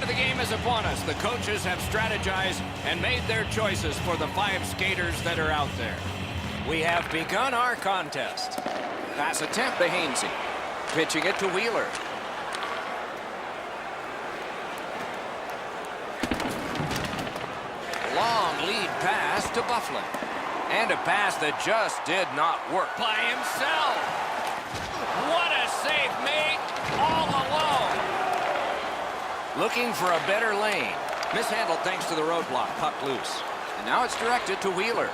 of the game is upon us. The coaches have strategized and made their choices for the 5 skaters that are out there. We have begun our contest. Pass attempt to Hainsey. Pitching it to Wheeler. Long lead pass to Bufflin. And a pass that just did not work. By himself. What a save made all alone. Looking for a better lane. Mishandled thanks to the roadblock. Puck loose. And now it's directed to Wheeler.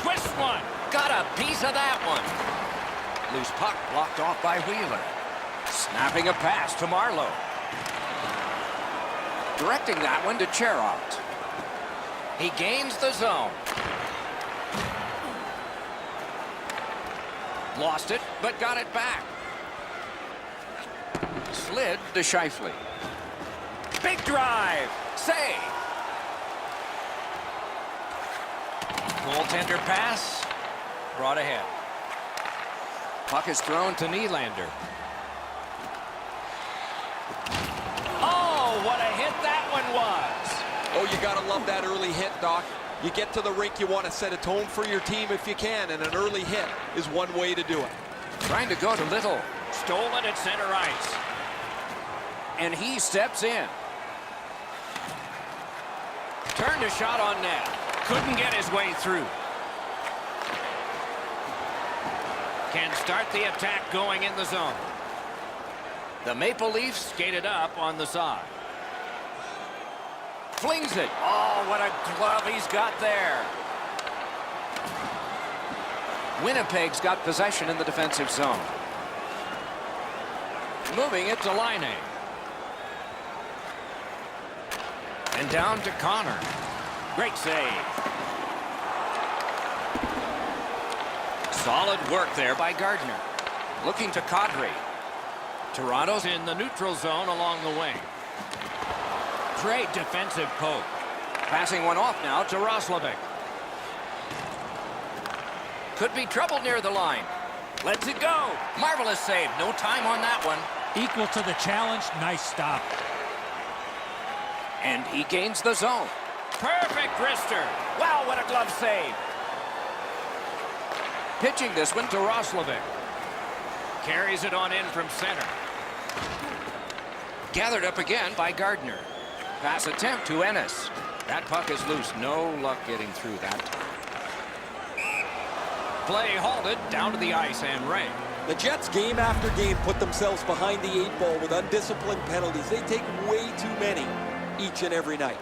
Twist one. Got a piece of that one. Loose puck blocked off by Wheeler. Snapping a pass to Marlowe. Directing that one to Cherot. He gains the zone. Lost it, but got it back. Slid to Scheifele. Big drive. Save. Goaltender pass. Brought ahead. Puck is thrown to Nylander. Oh, what a hit that one was. Oh, you got to love that early hit, Doc. You get to the rink, you want to set a tone for your team if you can, and an early hit is one way to do it. Trying to go to Little. Stolen at center ice. And he steps in. Turned a shot on net. Couldn't get his way through. Can start the attack going in the zone. The Maple Leafs skated up on the side. Flings it. Oh, what a glove he's got there. Winnipeg's got possession in the defensive zone. Moving it to Laine. And down to Connor. Great save. Solid work there by Gardner. Looking to Kadri. Toronto's in the neutral zone along the wing. Great defensive poke. Passing one off now to Roslovic. Could be trouble near the line. Lets it go. Marvelous save. No time on that one. Equal to the challenge. Nice stop. And he gains the zone. Perfect wrister. Wow, what a glove save. Pitching this one to Roslovic. Carries it on in from center. Gathered up again by Gardner. Pass attempt to Ennis. That puck is loose. No luck getting through that time. Play halted down to the ice and Ray. The Jets game after game put themselves behind the 8 ball with undisciplined penalties. They take way too many each and every night.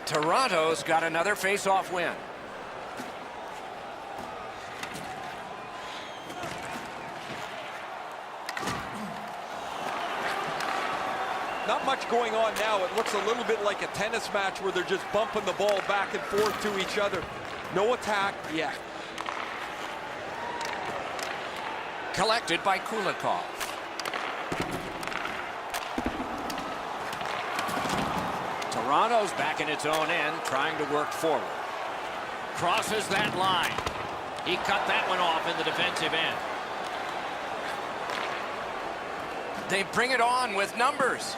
Toronto's got another face-off win. Not much going on now. It looks a little bit like a tennis match where they're just bumping the ball back and forth to each other. No attack yet. Collected by Kulikov. Toronto's back in its own end, trying to work forward. Crosses that line. He cut that one off in the defensive end. They bring it on with numbers.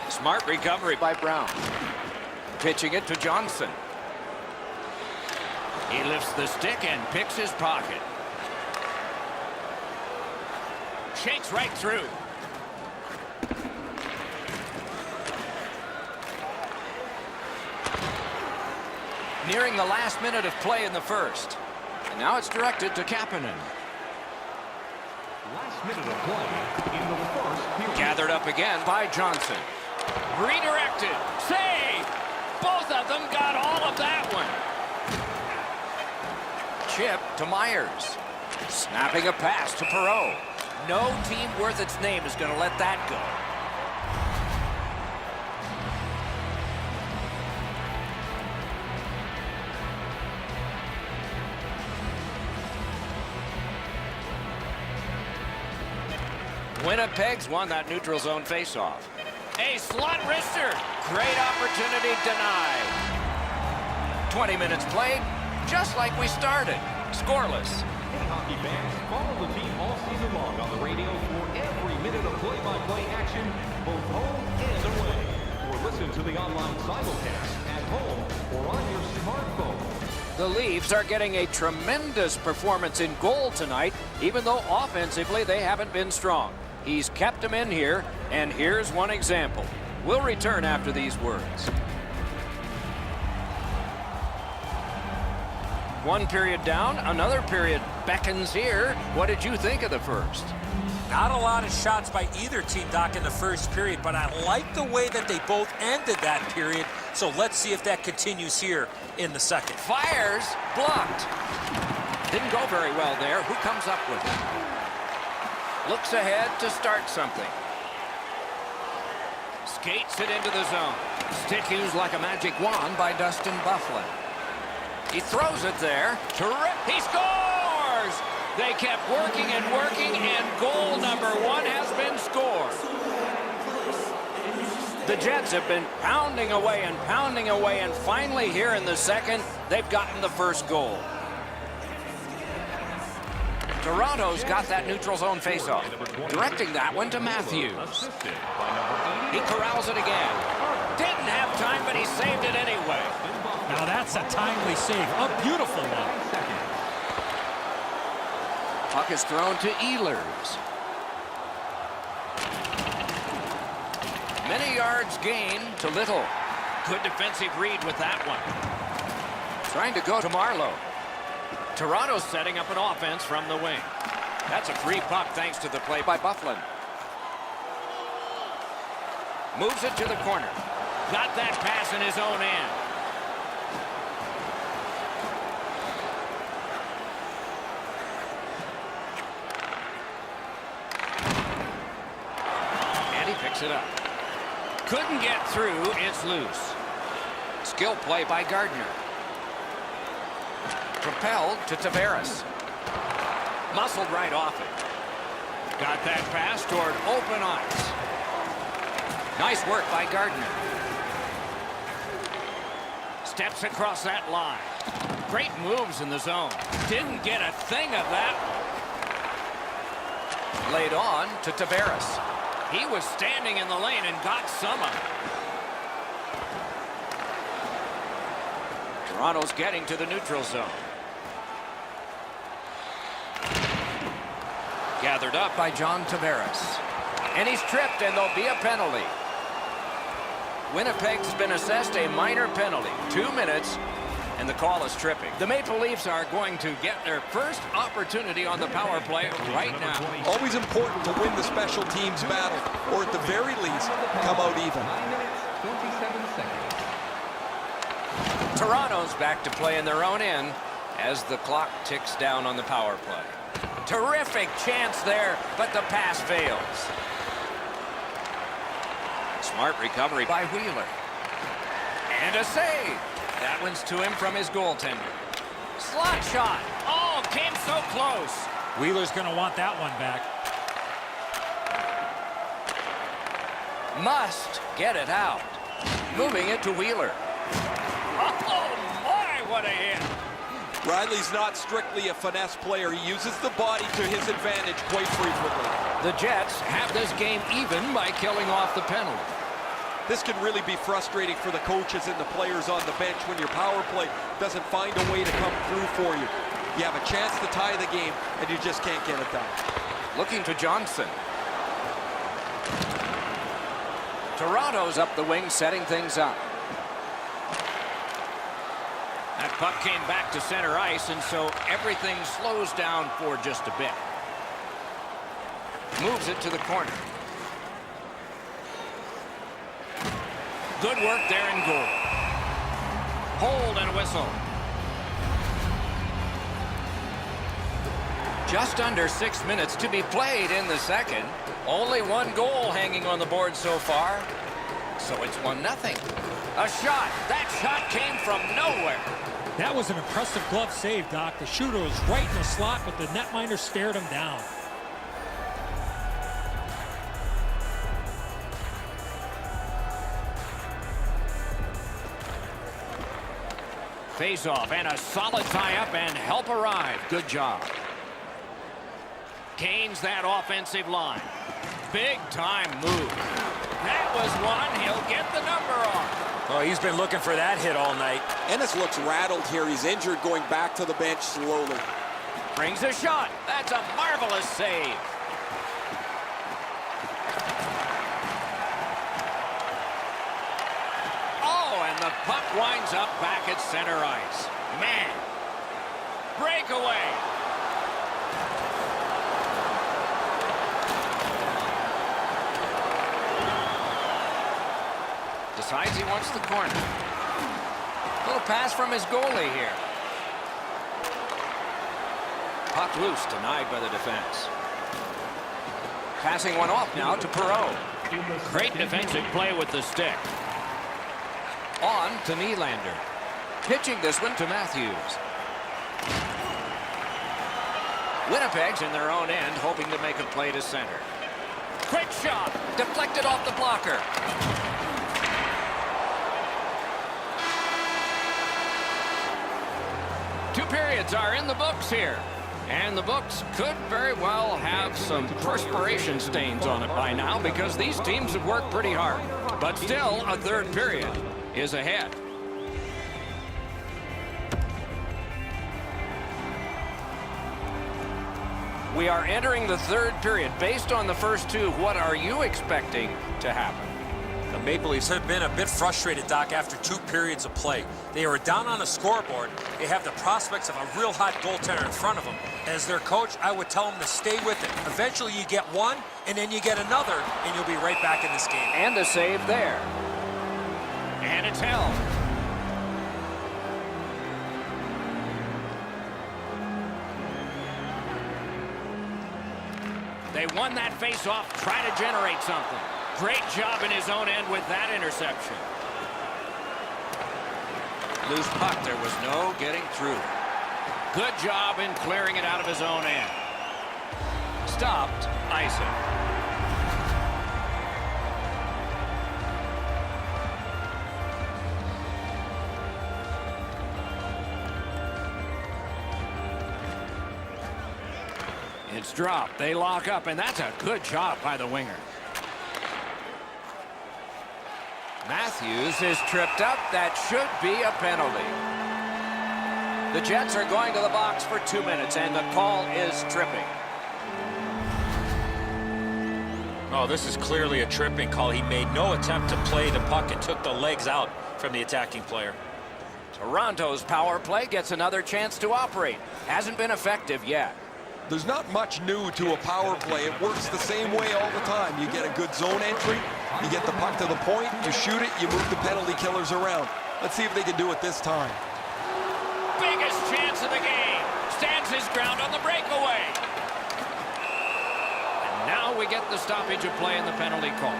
Smart recovery by Brown. Pitching it to Johnson. He lifts the stick and picks his pocket. Shakes right through. Nearing the last minute of play in the first. And now it's directed to Kapanen. Last minute of play in the first period. Gathered up again by Johnson. Redirected. Save! Both of them got all of that one. Chip to Myers. Snapping a pass to Perreault. No team worth its name is going to let that go. Winnipeg's won that neutral zone faceoff. A slot wrister. Great opportunity denied. 20 minutes played, just like we started. Scoreless. Hey, hockey fans, follow the team all season long on the radio for every minute of play-by-play action, both home and away. Or listen to the online simulcast at home or on your smartphone. The Leafs are getting a tremendous performance in goal tonight, even though offensively they haven't been strong. He's kept them in here, and here's one example. We'll return after these words. One period down, another period beckons here. What did you think of the first? Not a lot of shots by either team, Doc, in the first period, but I like the way that they both ended that period. So let's see if that continues here in the second. Fires, blocked. Didn't go very well there. Who comes up with it? Looks ahead to start something. Skates it into the zone. Stick used like a magic wand by Dustin Byfuglien. He throws it there. He scores! They kept working and working, and goal number 1 has been scored. The Jets have been pounding away, and finally here in the second, they've gotten the first goal. Toronto's got that neutral zone faceoff. Directing that one to Matthews. He corrals it again. Didn't have time, but he saved it anyway. Now that's a timely save. A beautiful one. Puck is thrown to Ehlers. Many yards gained to Little. Good defensive read with that one. Trying to go to Marleau. Toronto's setting up an offense from the wing. That's a free puck thanks to the play by Byfuglien. Moves it to the corner. Got that pass in his own end. And he picks it up. Couldn't get through. It's loose. Skill play by Gardner. Propelled to Tavares. Muscled right off it. Got that pass toward open ice. Nice work by Gardner. Steps across that line. Great moves in the zone. Didn't get a thing of that. Laid on to Tavares. He was standing in the lane and got some of it. Toronto's getting to the neutral zone. Gathered up by John Tavares. And he's tripped, and there'll be a penalty. Winnipeg's been assessed a minor penalty. 2 minutes, and the call is tripping. The Maple Leafs are going to get their first opportunity on the power play right now. Always important to win the special teams battle, or at the very least, come out even. 9 minutes, 27 seconds. Toronto's back to play in their own end as the clock ticks down on the power play. Terrific chance there, but the pass fails. Smart recovery by Wheeler. And a save. That one's to him from his goaltender. Slot shot. Oh, came so close. Wheeler's going to want that one back. Must get it out. Moving it to Wheeler. Oh, my, what a hit. Riley's not strictly a finesse player. He uses the body to his advantage quite frequently. The Jets have this game even by killing off the penalty. This can really be frustrating for the coaches and the players on the bench when your power play doesn't find a way to come through for you. You have a chance to tie the game, and you just can't get it done. Looking to Johnson. Toronto's up the wing, setting things up. That puck came back to center ice, and so everything slows down for just a bit. Moves it to the corner. Good work there in goal. Hold and whistle. Just under 6 minutes to be played in the second. Only one goal hanging on the board so far. So it's 1-0. A shot. That shot came from nowhere. That was an impressive glove save, Doc. The shooter was right in the slot, but the netminder stared him down. Face-off and a solid tie-up and help arrive. Good job. Gains that offensive line. Big-time move. That was one. He'll get the number on. Oh, he's been looking for that hit all night. Ennis looks rattled here. He's injured, going back to the bench slowly. Brings a shot. That's a marvelous save. Oh, and the puck winds up back at center ice. Man. Breakaway. Decides he wants the corner. Little pass from his goalie here. Puck loose, denied by the defense. Passing one off now to Perreault. Great defensive play with the stick. On to Nylander. Pitching this one to Matthews. Winnipeg's in their own end, hoping to make a play to center. Quick shot. Deflected off the blocker. Two periods are in the books here. And the books could very well have some perspiration stains on it by now because these teams have worked pretty hard. But still, a third period is ahead. We are entering the third period. Based on the first two, what are you expecting to happen? The Maple Leafs have been a bit frustrated, Doc, after 2 periods of play. They were down on the scoreboard. They have the prospects of a real hot goaltender in front of them. As their coach, I would tell them to stay with it. Eventually you get one, and then you get another, and you'll be right back in this game. And a save there. And it's held. They won that face-off, try to generate something. Great job in his own end with that interception. Loose puck, there was no getting through. Good job in clearing it out of his own end. Stopped, icing. It's dropped. They lock up, and that's a good job by the winger. Matthews is tripped up. That should be a penalty. The Jets are going to the box for 2 minutes, and the call is tripping. Oh, this is clearly a tripping call. He made no attempt to play the puck and took the legs out from the attacking player. Toronto's power play gets another chance to operate. Hasn't been effective yet. There's not much new to a power play. It works the same way all the time. You get a good zone entry, you get the puck to the point, you shoot it, you move the penalty killers around. Let's see if they can do it this time. Biggest chance of the game. Stands his ground on the breakaway. And now we get the stoppage of play in the penalty call.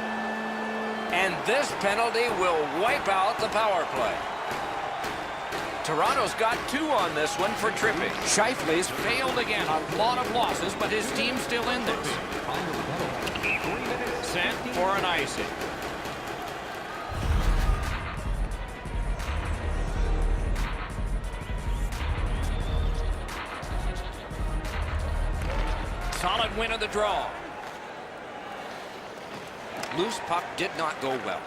And this penalty will wipe out the power play. Toronto's got 2 on this one for tripping. Scheifele's failed again. A lot of losses, but his team's still in this. Sent for an icing. Solid win of the draw. Loose puck did not go well.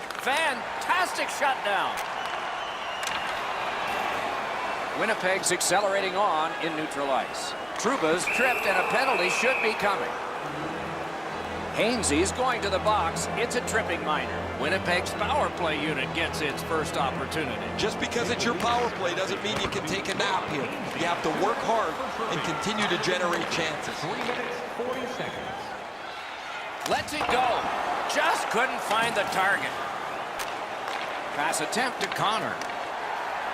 Fantastic shutdown. Winnipeg's accelerating on in neutral ice. Trouba's tripped and a penalty should be coming. Hainsey's going to the box. It's a tripping minor. Winnipeg's power play unit gets its first opportunity. Just because it's your power play doesn't mean you can take a nap here. You have to work hard and continue to generate chances. 3 minutes, 40 seconds. Lets it go. Just couldn't find the target. Pass attempt to Connor.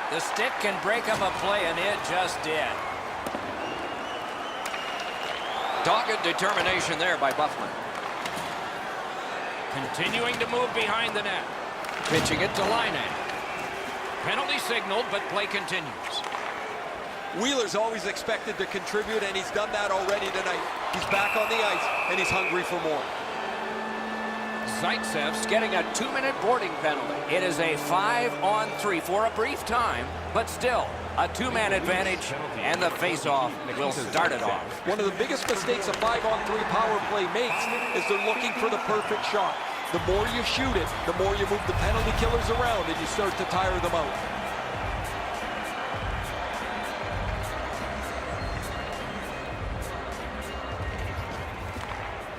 The stick can break up a play, and it just did. Dogged determination there by Bufflin. Continuing to move behind the net. Pitching it to Laine. Penalty signaled, but play continues. Wheeler's always expected to contribute, and he's done that already tonight. He's back on the ice, and he's hungry for more. Zaitsev's getting a 2-minute boarding penalty. It is a 5-on-3 for a brief time, but still, A two-man advantage, and the face-off will start it off. One of the biggest mistakes a 5-on-3 power play makes is they're looking for the perfect shot. The more you shoot it, the more you move the penalty killers around and you start to tire them out.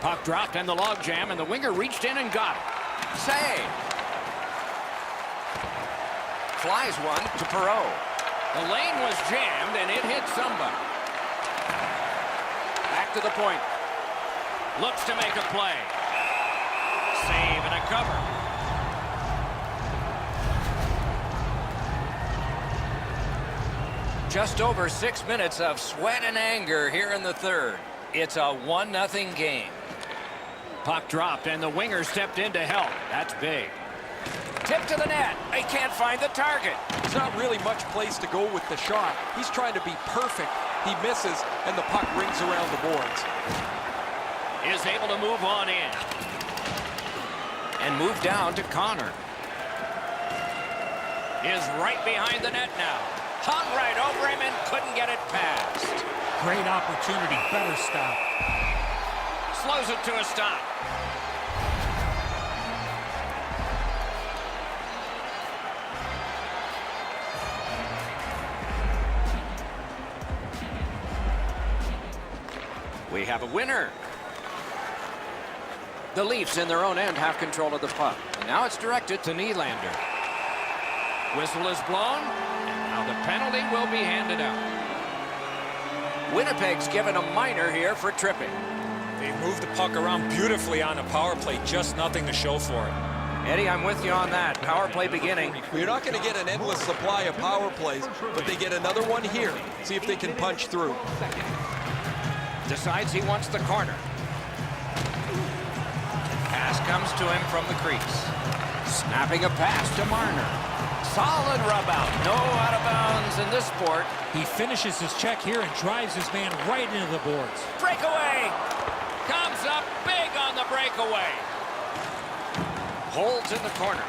Puck dropped and the log jam, and the winger reached in and got it. Save. Flies one to Perreault. The lane was jammed, and it hit somebody. Back to the point. Looks to make a play. Save and a cover. Just over 6 minutes of sweat and anger here in the third. It's a 1-0 game. Puck dropped, and the winger stepped in to help. That's big. Tip to the net. They can't find the target. There's not really much place to go with the shot. He's trying to be perfect. He misses, and the puck rings around the boards. Is able to move on in. And move down to Connor. Is right behind the net now. Hung right over him and couldn't get it past. Great opportunity. Better stop. Slows it to a stop. We have a winner. The Leafs in their own end have control of the puck. And now it's directed to Nylander. Whistle is blown. And now the penalty will be handed out. Winnipeg's given a minor here for tripping. They moved the puck around beautifully on a power play. Just nothing to show for it. Eddie, I'm with you on that. Power play beginning. You're not going to get an endless supply of power plays, but they get another one here. See if they can punch through. Decides he wants the corner. Pass comes to him from the crease. Snapping a pass to Marner. Solid rub out. No out of bounds in this sport. He finishes his check here and drives his man right into the boards. Breakaway. Comes up big on the breakaway. Holds in the corner.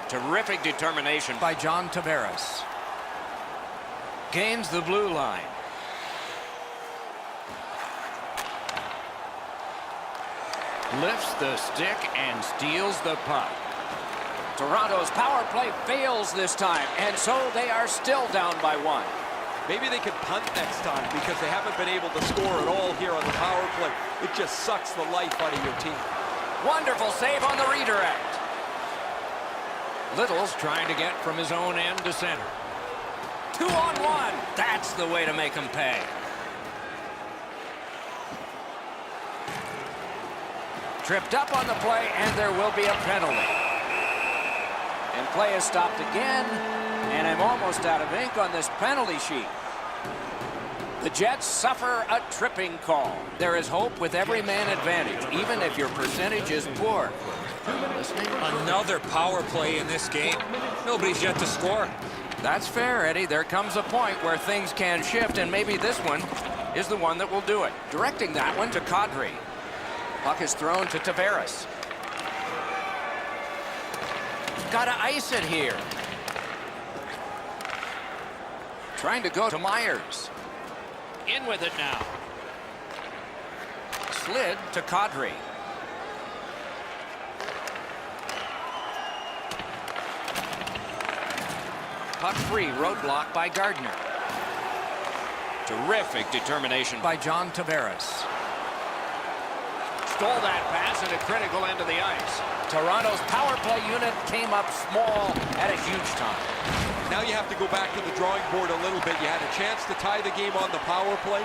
Terrific determination by John Tavares. Gains the blue line. Lifts the stick and steals the puck. Toronto's power play fails this time, and so they are still down by 1. Maybe they could punt next time because they haven't been able to score at all here on the power play. It just sucks the life out of your team. Wonderful save on the redirect. Little's trying to get from his own end to center. 2-on-1. That's the way to make them pay. Tripped up on the play, and there will be a penalty. And play is stopped again, and I'm almost out of ink on this penalty sheet. The Jets suffer a tripping call. There is hope with every man advantage, even if your percentage is poor. Listening? Another power play in this game. Nobody's yet to score. That's fair, Eddie. There comes a point where things can shift, and maybe this one is the one that will do it. Directing that one to Kadri. Puck is thrown to Tavares. Got to ice it here. Trying to go to Myers. In with it now. Slid to Kadri. Puck free, roadblock by Gardner. Terrific determination by John Tavares. Stole that pass at a critical end of the ice. Toronto's power play unit came up small at a huge time. Now you have to go back to the drawing board a little bit. You had a chance to tie the game on the power play.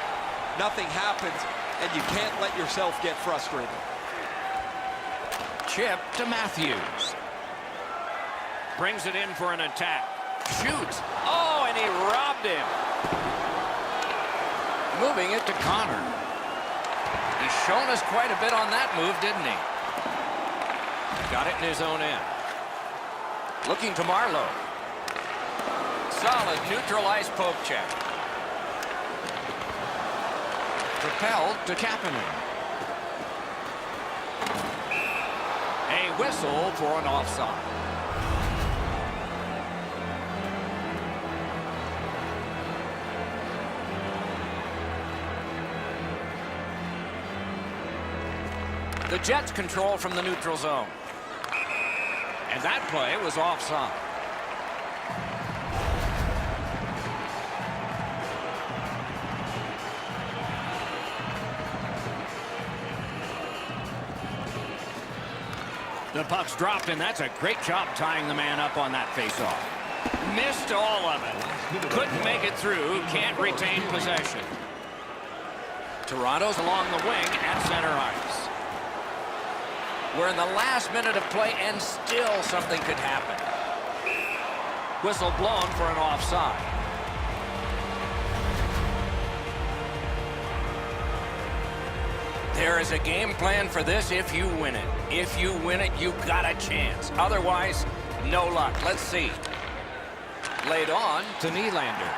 Nothing happens, and you can't let yourself get frustrated. Chip to Matthews. Brings it in for an attack. Shoots. Oh, and he robbed him. Moving it to Connor. He's shown us quite a bit on that move, didn't he? Got it in his own end. Looking to Marlowe. Solid neutralized poke check. Propelled to Kapanen. A whistle for an offside. The Jets control from the neutral zone. And that play was offside. The puck's dropped, and that's a great job tying the man up on that faceoff. Missed all of it. Couldn't make it through. Can't retain possession. Toronto's along the wing at center ice. We're in the last minute of play, and still something could happen. Whistle blown for an offside. There is a game plan for this if you win it. If you win it, you've got a chance. Otherwise, no luck. Let's see. Laid on to Nylander.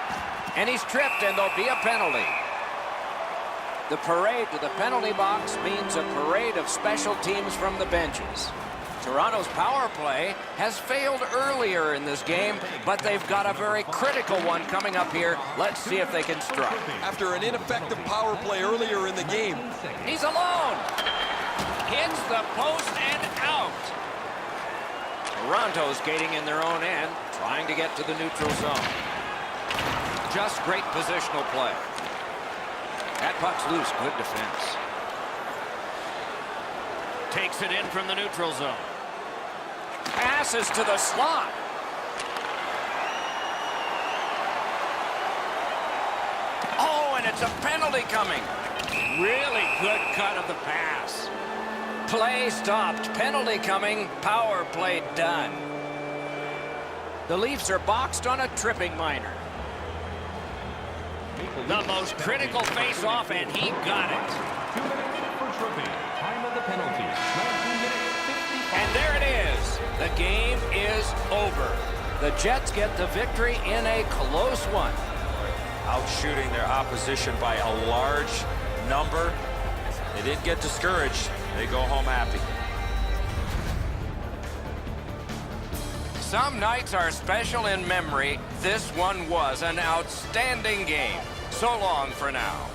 And he's tripped, and there'll be a penalty. The parade to the penalty box means a parade of special teams from the benches. Toronto's power play has failed earlier in this game, but they've got a very critical one coming up here. Let's see if they can strike. After an ineffective power play earlier in the game. He's alone. Hits the post and out. Toronto's skating in their own end, trying to get to the neutral zone. Just great positional play. That puck's loose. Good defense. Takes it in from the neutral zone. Passes to the slot. Oh, and it's a penalty coming. Really good cut of the pass. Play stopped. Penalty coming. Power play done. The Leafs are boxed on a tripping minor. The most critical face-off, and he got it. 2 minutes for tripping. Time of the penalty. 19 minutes, 55. And there it is. The game is over. The Jets get the victory in a close one. Outshooting their opposition by a large number. They didn't get discouraged. They go home happy. Some nights are special in memory. This one was an outstanding game. So long for now.